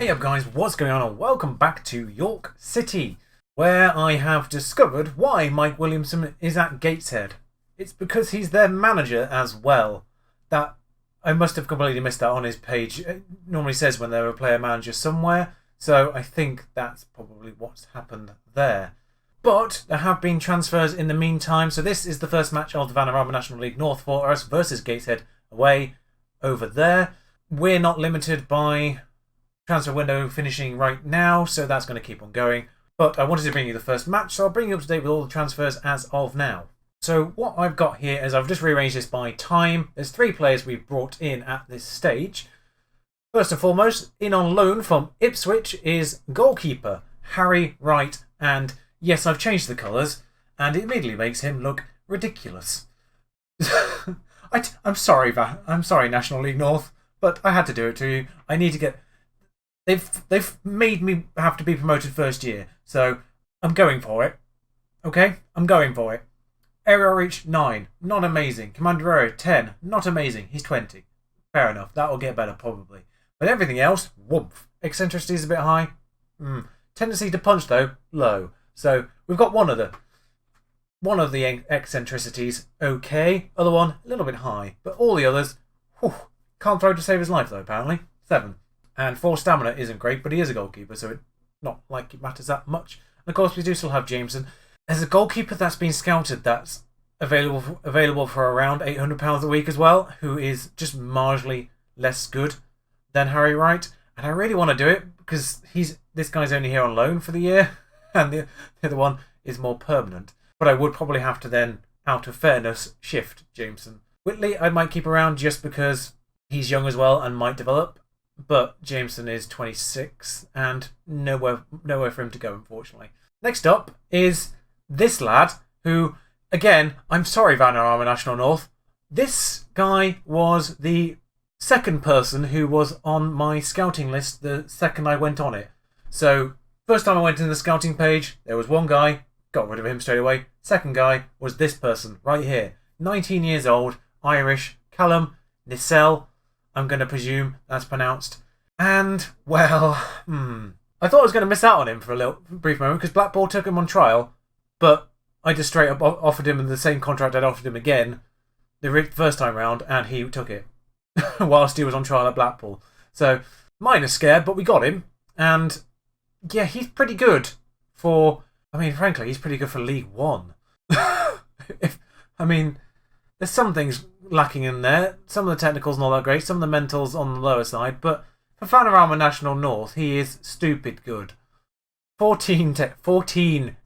Hey up guys, what's going on and welcome back to York City, where I have discovered why Mike Williamson is at Gateshead. It's because he's their manager as well. That I must have completely missed that on his page. It normally says when they're a player manager somewhere, so I think that's probably what's happened there. But there have been transfers in the meantime, so this is the first match of the Vanarama National League North for us versus Gateshead away over there. We're not limited by transfer window finishing right now, so that's going to keep on going. But I wanted to bring you the first match, so I'll bring you up to date with all the transfers as of now. So what I've got here is I've just rearranged this by time. There's 3 players we've brought in at this stage. First and foremost, in on loan from Ipswich is goalkeeper Harry Wright, and yes, I've changed the colours, and it immediately makes him look ridiculous. I'm sorry, National League North, but I had to do it to you. I need to get... They've made me have to be promoted first year, so I'm going for it. Okay? I'm going for it. Area reach 9, not amazing. Commander area 10, not amazing. He's 20. Fair enough, that'll get better probably. But everything else, woomph. Eccentricity is a bit high. Tendency to punch though, low. So we've got one of the eccentricities okay, other one a little bit high, but all the others, can't throw to save his life though apparently. 7. And 4 stamina isn't great, but he is a goalkeeper, so it's not like it matters that much. And of course, we do still have Jameson. There's a goalkeeper that's been scouted that's available for around £800 a week as well, who is just marginally less good than Harry Wright. And I really want to do it because this guy's only here on loan for the year, and the other one is more permanent. But I would probably have to then, out of fairness, shift Jameson. Whitley I might keep around just because he's young as well and might develop. But Jameson is 26 and nowhere for him to go, unfortunately. Next up is this lad who, again, I'm sorry, Vanarama National North. This guy was the second person who was on my scouting list the second I went on it. So, first time I went in the scouting page, there was one guy, got rid of him straight away. Second guy was this person right here. 19 years old, Irish, Callum Nissel. I'm going to presume that's pronounced. And, well, I thought I was going to miss out on him for a brief moment because Blackpool took him on trial, but I just straight up offered him the same contract I'd offered him again the first time round, and he took it whilst he was on trial at Blackpool. So, minor scared, but we got him. And, yeah, he's pretty good frankly, he's pretty good for League One. There's some things lacking in there. Some of the technicals not that great, some of the mentals on the lower side, but for Vanarama National North, he is stupid good. 14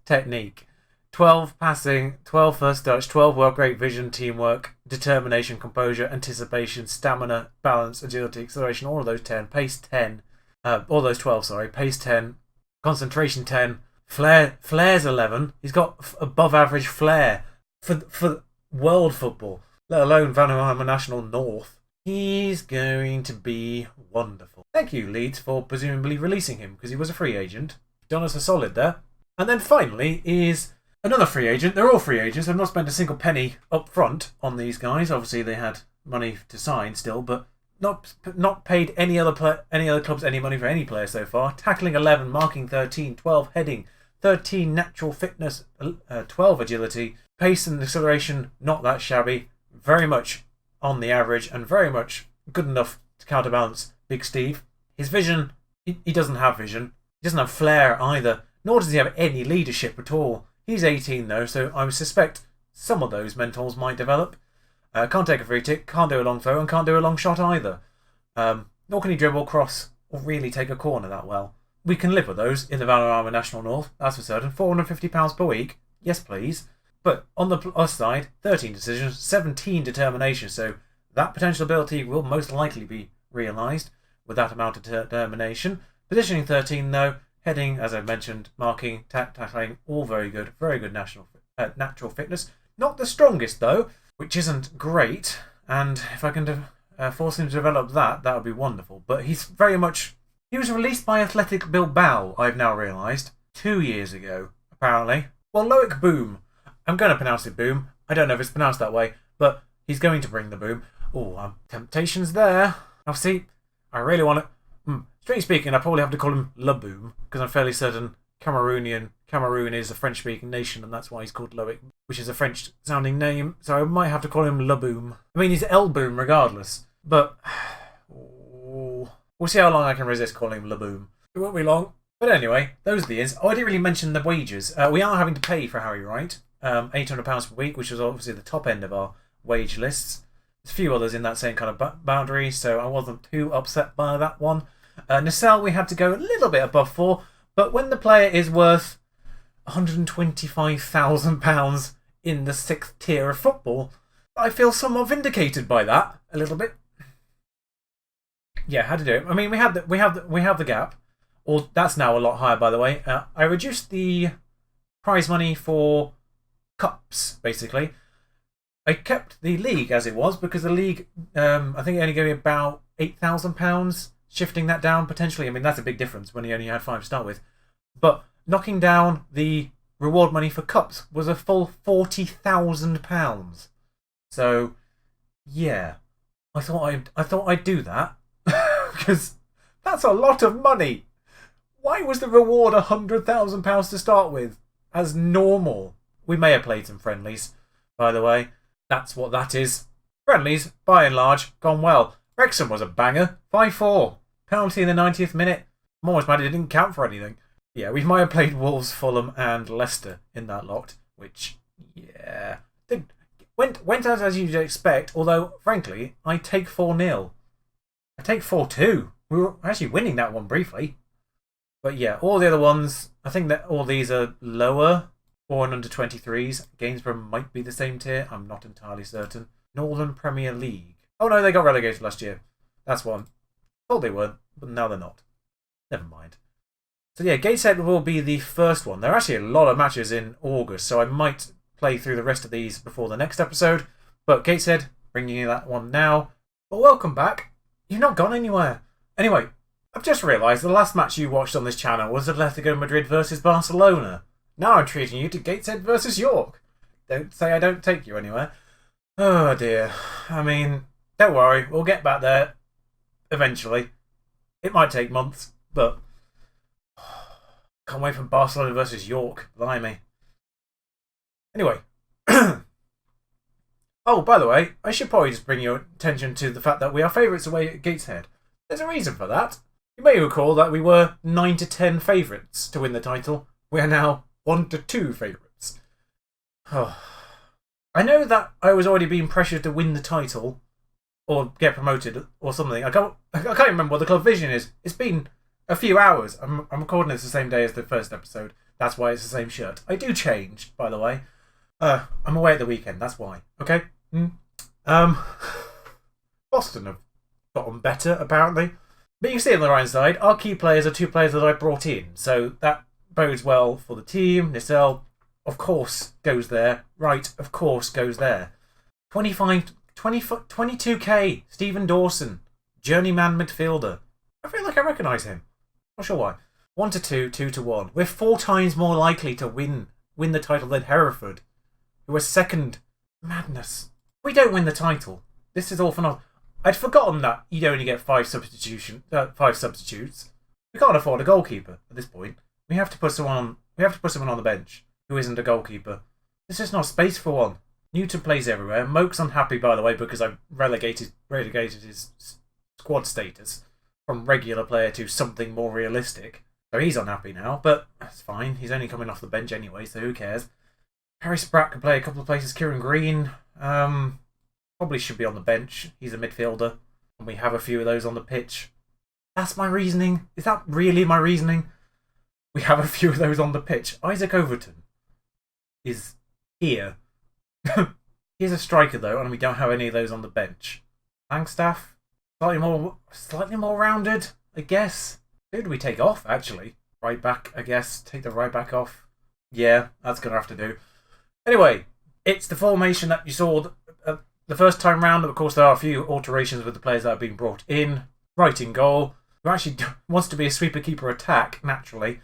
technique, 12 passing, 12 first touch, 12 work rate, vision, teamwork, determination, composure, anticipation, stamina, balance, agility, acceleration, all of those 10, pace 10, all those 12, sorry, pace 10, concentration 10, flair's 11. He's got above average flair for world football, let alone Vanarama National North. He's going to be wonderful. Thank you, Leeds, for presumably releasing him because he was a free agent. Done us a solid there. And then finally is another free agent. They're all free agents. I've not spent a single penny up front on these guys. Obviously, they had money to sign still, but not paid any other clubs any money for any player so far. Tackling 11, marking 13, 12 heading, 13 natural fitness, 12 agility, pace and acceleration not that shabby. Very much on the average and very much good enough to counterbalance Big Steve. His vision, he doesn't have vision. He doesn't have flair either, nor does he have any leadership at all. He's 18 though, so I would suspect some of those mentals might develop. Can't take a free kick, can't do a long throw, and can't do a long shot either. Nor can he dribble, cross, or really take a corner that well. We can live with those in the Vanarama National North, that's for certain. £450 per week, yes please. But on the plus side, 13 decisions, 17 determination, so that potential ability will most likely be realised with that amount of determination. Positioning 13 though, heading, as I've mentioned, marking, tackling, all very good natural fitness. Not the strongest though, which isn't great, and if I can force him to develop that would be wonderful. But he was released by Athletic Bilbao, I've now realised, 2 years ago, apparently. Well, Loic Boom. I'm going to pronounce it Boom. I don't know if it's pronounced that way, but he's going to bring the boom. Oh, temptations there. Now see, I really want to... Strictly speaking, I probably have to call him Laboom, because I'm fairly certain Cameroon is a French-speaking nation, and that's why he's called Loic, which is a French-sounding name, so I might have to call him Laboom. I mean, he's Elboom regardless, but we'll see how long I can resist calling him Laboom. It won't be long. But anyway, those are the ins. Oh, I didn't really mention the wages. We are having to pay for Harry Wright, £800 per week, which is obviously the top end of our wage lists. There's a few others in that same kind of boundary, so I wasn't too upset by that one. Nacelle, we had to go a little bit above for, but when the player is worth £125,000 in the 6th tier of football, I feel somewhat vindicated by that a little bit. Yeah, how to do it. I mean, we have the gap. Or that's now a lot higher, by the way. I reduced the prize money for cups, basically. I kept the league as it was because the league, I think, it only gave me about £8,000. Shifting that down potentially, I mean, that's a big difference when you only had 5 to start with. But knocking down the reward money for cups was a full £40,000. So, yeah, I thought I'd do that because that's a lot of money. Why was the reward £100,000 to start with as normal? We may have played some friendlies, by the way. That's what that is. Friendlies, by and large, gone well. Wrexham was a banger, 5-4. Penalty in the 90th minute. I'm almost mad it didn't count for anything. Yeah, we might have played Wolves, Fulham and Leicester in that lot, which, yeah, went out as you'd expect, although, frankly, I take 4-0. I take 4-2. We were actually winning that one briefly. But yeah, all the other ones, I think that all these are lower, or under 23s. Gainsborough might be the same tier, I'm not entirely certain. Northern Premier League. Oh no, they got relegated last year. That's one. Thought they were, but now they're not. Never mind. So yeah, Gateshead will be the first one. There are actually a lot of matches in August, so I might play through the rest of these before the next episode. But Gateshead, bringing you that one now. But welcome back. You've not gone anywhere. Anyway, I've just realised the last match you watched on this channel was Atletico Madrid versus Barcelona. Now I'm treating you to Gateshead versus York. Don't say I don't take you anywhere. Oh dear. I mean, don't worry, we'll get back there eventually. It might take months, but can't wait for Barcelona versus York. Blimey. Anyway. Oh, by the way, I should probably just bring your attention to the fact that we are favourites away at Gateshead. There's a reason for that. You may recall that we were 9 to 10 favourites to win the title. We are now 1 to 2 favourites. Oh. I know that I was already being pressured to win the title or get promoted or something. I can't remember what the club vision is. It's been a few hours. I'm recording this the same day as the first episode. That's why it's the same shirt. I do change, by the way. I'm away at the weekend. That's why. Okay. Boston have gotten better apparently. But you can see on the right side, our key players are 2 players that I brought in, so that bodes well for the team. Nacelle, of course, goes there. Wright, of course, goes there. 22k, Stephen Dawson, journeyman midfielder. I feel like I recognise him. Not sure why. 1 to 2, 2 to 1. We're 4 times more likely to win the title than Hereford, who are second. Madness. We don't win the title. This is all for nothing. I'd forgotten that you'd only get 5 substitutes. We can't afford a goalkeeper at this point. We have to put someone on the bench who isn't a goalkeeper. There's just not space for one. Newton plays everywhere. Moke's unhappy, by the way, because I've relegated his squad status from regular player to something more realistic. So he's unhappy now, but that's fine. He's only coming off the bench anyway, so who cares? Harry Spratt can play a couple of places. Kieran Green probably should be on the bench. He's a midfielder, and we have a few of those on the pitch. That's my reasoning. Is that really my reasoning? We have a few of those on the pitch. Isaac Overton is here. He's a striker though, and we don't have any of those on the bench. Langstaff, slightly more rounded, I guess. Who do we take off, actually? Right back, I guess. Take the right back off. Yeah, that's going to have to do. Anyway, it's the formation that you saw the first time round. Of course, there are a few alterations with the players that have been brought in. Right in goal, who actually wants to be a sweeper keeper attack, naturally.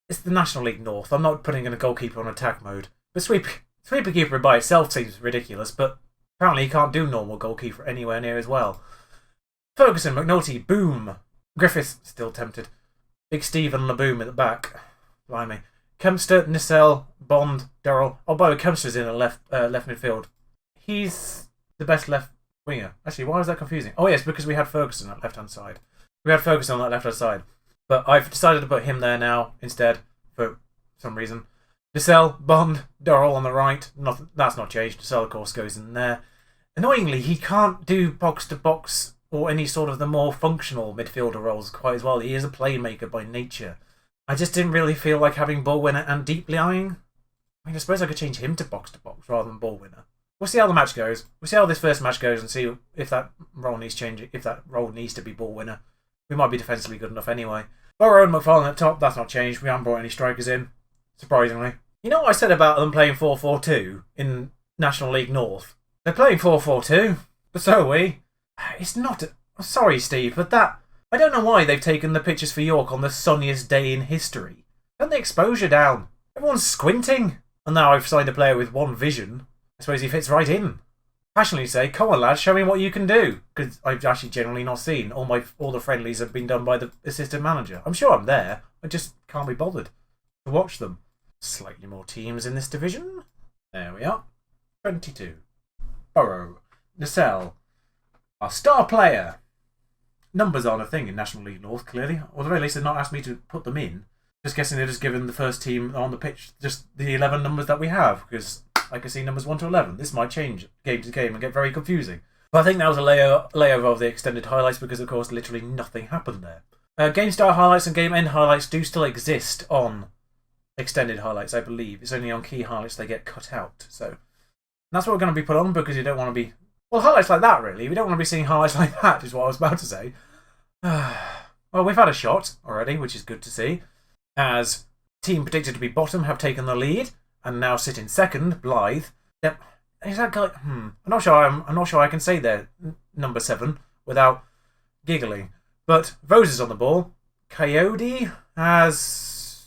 It's the National League North. I'm not putting in a goalkeeper on attack mode. But sweeper keeper by itself seems ridiculous, but apparently he can't do normal goalkeeper anywhere near as well. Ferguson, McNulty, Boom. Griffiths still tempted. Big Steve and Laboom at the back. Blimey. Kempster, Nissel, Bond, Durrell. Oh, by the way, Kempster's in a left midfield. He's the best left winger. Actually, why is that confusing? Oh, yes, because we had Ferguson on that left-hand side. But I've decided to put him there now instead for some reason. Nissel, Bond, Durrell on the right. That's not changed. Nissel, of course, goes in there. Annoyingly, he can't do box-to-box or any sort of the more functional midfielder roles quite as well. He is a playmaker by nature. I just didn't really feel like having ball winner and deep lying. I mean, I suppose I could change him to box rather than ball winner. We'll see how the match goes. We'll see how this first match goes and see if that role needs changing. If that role needs to be ball winner, we might be defensively good enough anyway. Burrow and McFarlane up top. That's not changed. We haven't brought any strikers in, surprisingly. You know what I said about them playing 4-4-2 in National League North? They're playing 4-4-2, but so are we. It's not. Sorry, Steve, but that. I don't know why they've taken the pictures for York on the sunniest day in history. Turn the exposure down. Everyone's squinting. And now I've signed a player with one vision. I suppose he fits right in. Passionately say, come on lads, show me what you can do. Because I've actually generally not seen. All the friendlies have been done by the assistant manager. I'm sure I'm there. I just can't be bothered to watch them. Slightly more teams in this division. There we are. 22. Burrow. Nissel. Our star player. Numbers aren't a thing in National League North, clearly. Or at the very least, they've not asked me to put them in. Just guessing they're just given the first team on the pitch just the 11 numbers that we have, because I can see numbers 1 to 11. This might change game to game and get very confusing. But I think that was a layover of the extended highlights because, of course, literally nothing happened there. Game start highlights and game end highlights do still exist on extended highlights, I believe. It's only on key highlights they get cut out. So that's what we're going to be put on because you don't want to be... Well, highlights like that, really. We don't want to be seeing highlights like that, is what I was about to say. Well, we've had a shot already, which is good to see. As team predicted to be bottom have taken the lead and now sit in second, Blythe. Yep. Is that guy... I'm not sure I can say their number 7 without giggling. But Vose is on the ball. Coyote has...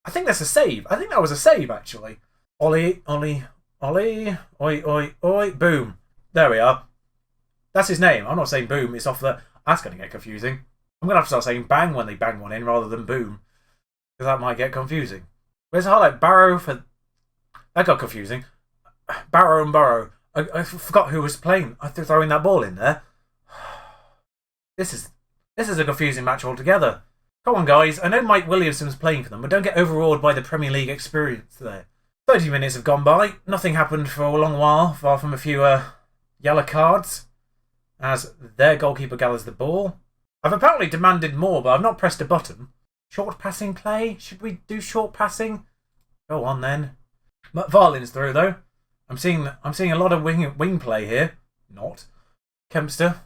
I think that's a save. I think that was a save, actually. Ollie. Oi. Boom. There we are. That's his name. I'm not saying boom. It's off the... That's going to get confusing. I'm going to have to start saying bang when they bang one in rather than boom. Because that might get confusing. Where's the highlight? Barrow for... That got confusing. Barrow and Burrow. I forgot who was playing. I threw throwing that ball in there. This is a confusing match altogether. Come on, guys. I know Mike Williamson's playing for them, but don't get overawed by the Premier League experience there. 30 minutes have gone by. Nothing happened for a long while, far from a few yellow cards. As their goalkeeper gathers the ball. I've apparently demanded more, but I've not pressed a button. Short passing play? Should we do short passing? Go on then. McFarlane's through though. I'm seeing a lot of wing play here. Not. Kempster.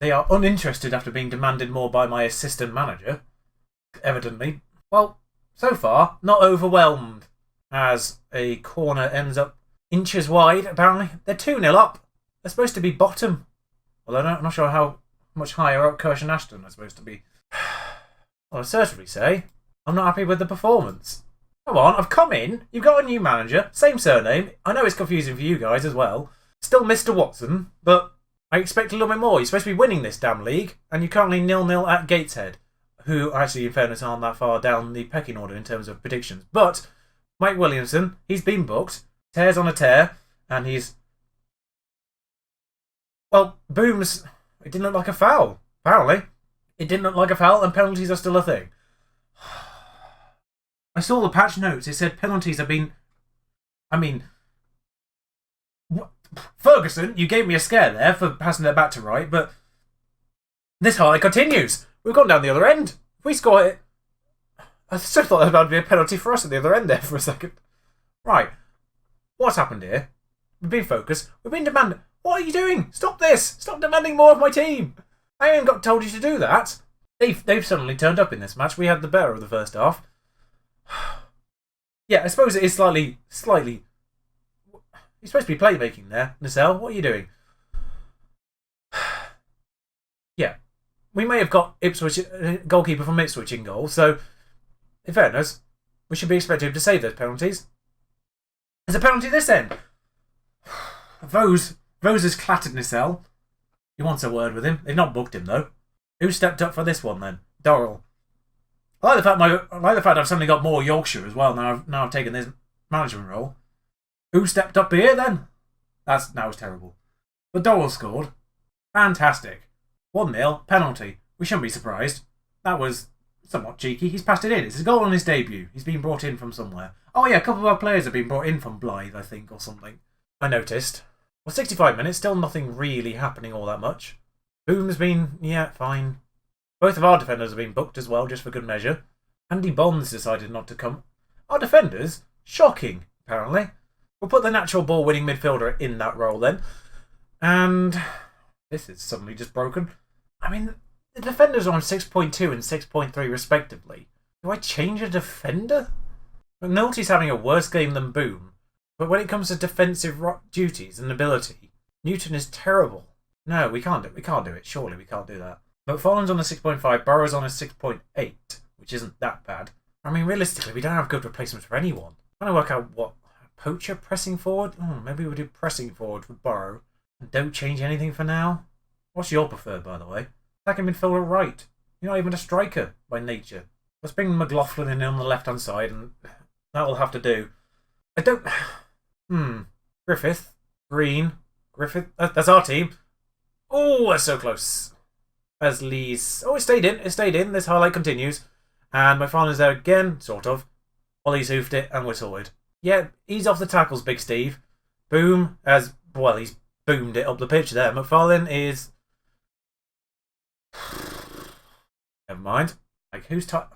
They are uninterested after being demanded more by my assistant manager. Evidently. Well, so far, not overwhelmed. As a corner ends up inches wide, apparently. They're 2-0 up. They're supposed to be bottom. Well, I'm not sure how much higher up Kirsch and Ashton are supposed to be. Well, I'd certainly say I'm not happy with the performance. Come on, I've come in. You've got a new manager. Same surname. I know it's confusing for you guys as well. Still Mr. Watson, but I expect a little bit more. You're supposed to be winning this damn league, and you're currently 0-0 at Gateshead, who actually, in fairness, aren't that far down the pecking order in terms of predictions. But Mike Williamson, he's been booked. Tears on a tear, and he's... Well, Booms, it didn't look like a foul, apparently. It didn't look like a foul, and penalties are still a thing. I saw the patch notes. It said penalties have been... I mean... Ferguson, you gave me a scare there for passing it back to right, but this highlight continues. We've gone down the other end. If we score it... I still thought there was about to be a penalty for us at the other end there for a second. Right. What's happened here? We've been focused. We've been demanding... What are you doing? Stop this! Stop demanding more of my team! I ain't got told you to do that. They've suddenly turned up in this match. We had the better of the first half. Yeah, I suppose it is slightly... You're supposed to be playmaking there, Nissel. What are you doing? Yeah. We may have got Ipswich, goalkeeper from Ipswich in goal, so in fairness, we should be expecting him to save those penalties. There's a penalty this end. Vose has clattered Nissel. He wants a word with him. They've not booked him, though. Who stepped up for this one, then? Dorrell. I like the fact I've suddenly got more Yorkshire as well now I've taken this management role. Who stepped up here then? That was terrible. But Dorrell scored. Fantastic. 1-0, penalty. We shouldn't be surprised. That was somewhat cheeky. He's passed it in. It's a goal on his debut. He's been brought in from somewhere. Oh yeah, a couple of our players have been brought in from Blythe, I think, or something. I noticed. Well, 65 minutes, still nothing really happening all that much. Boom's been, yeah, fine. Both of our defenders have been booked as well, just for good measure. Andy Bonds decided not to come. Our defenders? Shocking, apparently. We'll put the natural ball-winning midfielder in that role then. And this is suddenly just broken. I mean, the defenders are on 6.2 and 6.3 respectively. Do I change a defender? McNulty's having a worse game than Boom. But when it comes to defensive duties and ability, Newton is terrible. No, we can't do it. Surely we can't do that. McFarlane's on a 6.5, Burrow's on a 6.8, which isn't that bad. I mean, realistically, we don't have good replacements for anyone. I'm trying to work out what... Poacher pressing forward? Maybe we'll do pressing forward for Burrow. And don't change anything for now. What's your preferred, by the way? Attacking midfielder right. You're not even a striker by nature. Let's bring McLaughlin in on the left-hand side, and that'll have to do. I don't... Griffith. Green. Griffith. That's our team. Oh, that's so close. As Lee's... Oh, it stayed in. This highlight continues. And McFarlane's there again, sort of. Ollie's hoofed it, and we're sorted. Yeah, he's off the tackles, Big Steve. Boom, he's boomed it up the pitch there. McFarlane is... Never mind. Like, who's tired?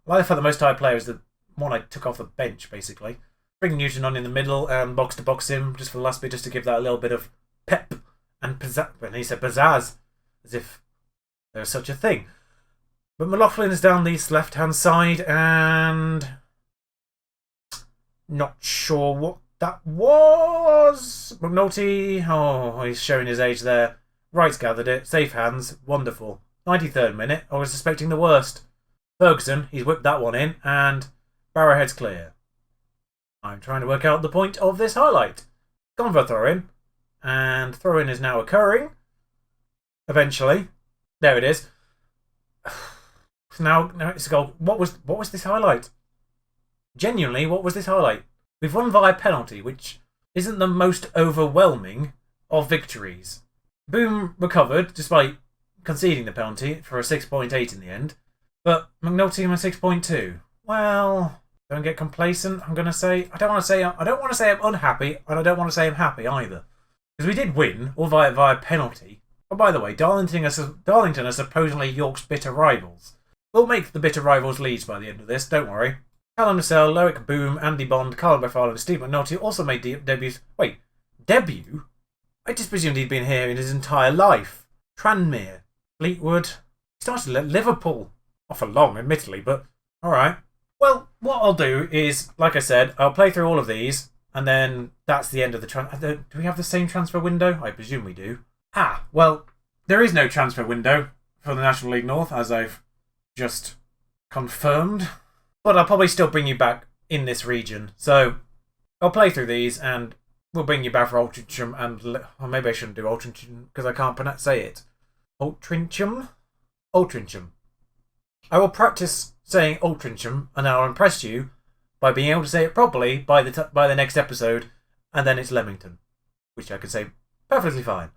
I like the fact the most tired player is the one I took off the bench, basically. Bring Newton on in the middle and box to box him just for the last bit, just to give that a little bit of pep and pizzazz. And he said pizzazz, as if there was such a thing. But McLaughlin is down the left-hand side and... Not sure what that was. McNulty, he's showing his age there. Wright's gathered it. Safe hands. Wonderful. 93rd minute. I was suspecting the worst. Ferguson, he's whipped that one in, and Barrowhead's clear. I'm trying to work out the point of this highlight. Gone for throw-in. And throw-in is now occurring. Eventually. There it is. Now it's a goal. What was this highlight? Genuinely, what was this highlight? We've won via penalty, which isn't the most overwhelming of victories. Boom recovered, despite conceding the penalty, for a 6.8 in the end. But McNulty on a 6.2. Well, don't get complacent. I don't want to say I'm unhappy, and I don't want to say I'm happy either. Because we did win, all via penalty. But by the way, Darlington are supposedly York's bitter rivals. We'll make the bitter rivals Leeds by the end of this, don't worry. Callum Lascelles, Loic Boom, Andy Bond, Carl McFarlane and Steve McNulty also made debuts. Wait, debut? I just presumed he'd been here in his entire life. Tranmere, Fleetwood. He started at Liverpool. Not for long, admittedly, but alright. Well, what I'll do is, like I said, I'll play through all of these, and then that's the end of the transfer. Do we have the same transfer window? I presume we do. Well, there is no transfer window for the National League North, as I've just confirmed. But I'll probably still bring you back in this region. So I'll play through these and we'll bring you back for Altrincham and... Or maybe I shouldn't do Altrincham because I can't say it. Altrincham? Altrincham. I will practice saying Altrincham and I'll impress you by being able to say it properly by the next episode, and then it's Leamington, which I can say perfectly fine.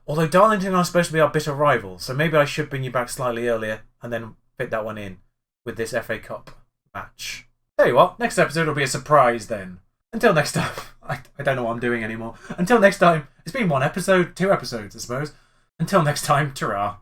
Although Darlington are supposed to be our bitter rivals, so maybe I should bring you back slightly earlier and then fit that one in with this FA Cup match. Tell you what, next episode will be a surprise then. Until next time, I don't know what I'm doing anymore. Until next time, it's been 1 episode, 2 episodes, I suppose. Until next time, ta-ra.